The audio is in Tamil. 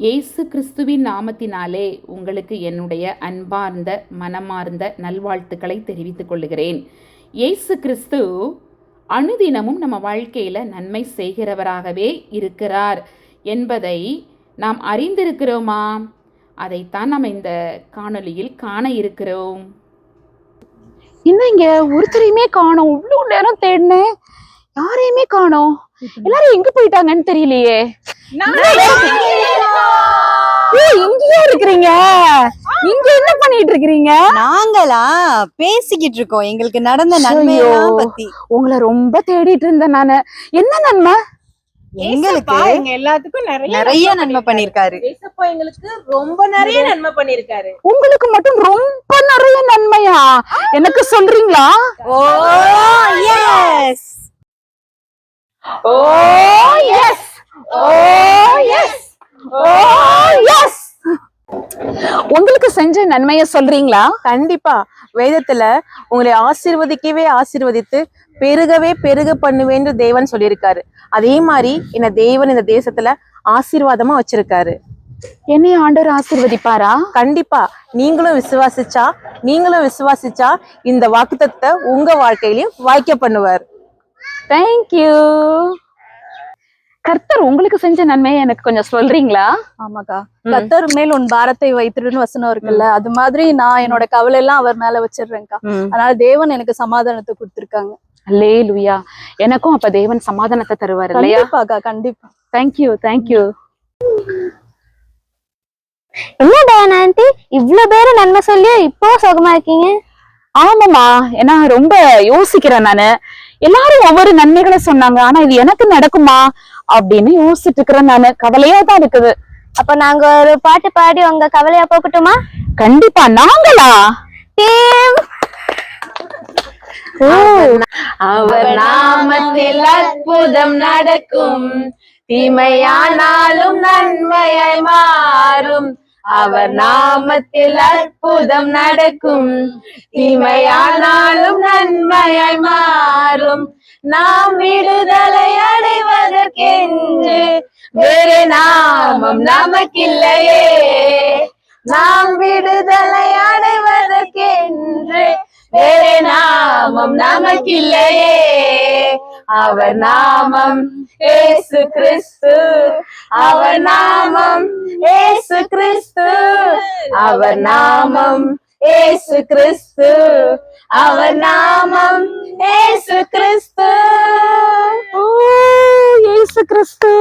இயேசு கிறிஸ்துவின் நாமத்தினாலே உங்களுக்கு என்னுடைய அன்பார்ந்த மனமார்ந்த நல்வாழ்த்துக்களை தெரிவித்துக் கொள்கிறேன். இயேசு கிறிஸ்து அனுதினமும் நம்ம வாழ்க்கையில் நன்மை செய்கிறவராகவே இருக்கிறார் என்பதை நாம் அறிந்திருக்கிறோமா? அதைத்தான் நம்ம இந்த காணொலியில் காண இருக்கிறோம். இன்னும் இங்க ஒருத்தரையுமே காணோம். இவ்வளவு நேரம் தேடினேன், யாரையுமே காணோம். எல்லாரும் எங்க போயிட்டாங்கன்னு தெரியலையே. இங்கேயே இருக்கிறீங்க? இங்க என்ன பண்ணிட்டு இருக்கிறீங்க? நாங்களா பேசிக்கிட்டு இருக்கோம் எங்களுக்கு நடந்த நன்மையெல்லாம் பத்தி. உங்களை ரொம்ப தேடிட்டு இருந்தேன் நானு. என்ன நன்மை? எங்களுக்கு எல்லாத்துக்கும் நிறைய நன்மை பண்ணிருக்காரு. எங்களுக்கு ரொம்ப நிறைய நன்மை பண்ணிருக்காரு. உங்களுக்கு மட்டும் ரொம்ப நிறைய நன்மையா? எனக்கு சொல்றீங்களா? ஓ எஸ், ஓ எஸ், ஓ எஸ், ஓ எஸ். உங்களுக்கு செஞ்ச நன்மைய சொல்றீங்களா? கண்டிப்பா. வேதத்துல உங்களை ஆசீர்வதிக்கவே ஆசீர்வதித்து பெருகவே பெருக பண்ணுவேன்னு தேவன் சொல்லியிருக்காரு. அதே மாதிரி என்ன தேவன் இந்த தேசத்துல ஆசீர்வாதமா வச்சிருக்காரு. என்னைய ஆண்டவர் ஆசீர்வதிப்பாரா? கண்டிப்பா. நீங்களும் விசுவாசிச்சா இந்த வாக்குத்தத்தத்தை உங்க வாழ்க்கையிலயும் வாய்க்க பண்ணுவார். தேங்க்யூ. கர்த்தர் உங்களுக்கு செஞ்ச நன்மையை எனக்கு கொஞ்சம் சொல்றீங்களா? ஆமாக்கா, கர்த்தர் மேல் உன் பாரத்தை வைத்துடுன்னு வசனம் இருக்குல்ல, அது மாதிரி நான் என்னோட கவலை எல்லாம் அவர் மேல வச்சிடுறேன்க்கா. அதனால தேவன் எனக்கு சமாதானத்தை கொடுத்திருக்காங்க. அல்லேலூயா. எனக்கும் அப்ப தேவன் சமாதானத்தை தருவார் இல்லையா? கண்டிப்பாக்கா, கண்டிப்பா. தேங்க்யூ. என்ன டயானா ஆண்டி, இவ்வளவு பேரு நன்மை சொல்லி இப்போ சுகமா இருக்கீங்க? ஆமாமா, ஏன்னா ரொம்ப யோசிக்கிறேன் நானு. எல்லாரும் ஒவ்வொரு நன்மைகளை சொன்னாங்க, ஆனா இது எனக்கு நடக்குமா அப்படின்னு யோசிச்சுட்டு இருக்கிறேன் நானு. கவலையா தான் இருக்குது. அப்ப நாங்க ஒரு பாட்டு பாடி உங்க கவலையா போக்கட்டுமா? கண்டிப்பா. நாங்களா? அவர் நாமத்தில் அற்புதம் நடக்கும், தீமையானாலும் நன்மையாய் மாறும். அவர் நாமத்தில் அற்புதம் நடக்கும், தீமையானாலும் நன்மையாய் மாறும். நாம் விடுதலை அடைவதற்கென்று வேறு நாமம் நமக்கில்லையே. நாம் விடுதலை அடைவதற்கென்று வேறு நாமம் நமக்கில்லையே. அவர் நாமம் இயேசு கிறிஸ்து, அவர் நாமம் இயேசு கிறிஸ்து, அவர் நாமம் இயேசு கிறிஸ்து, அவர் நாமம் இயேசு கிறிஸ்து. இயேசு கிறிஸ்து.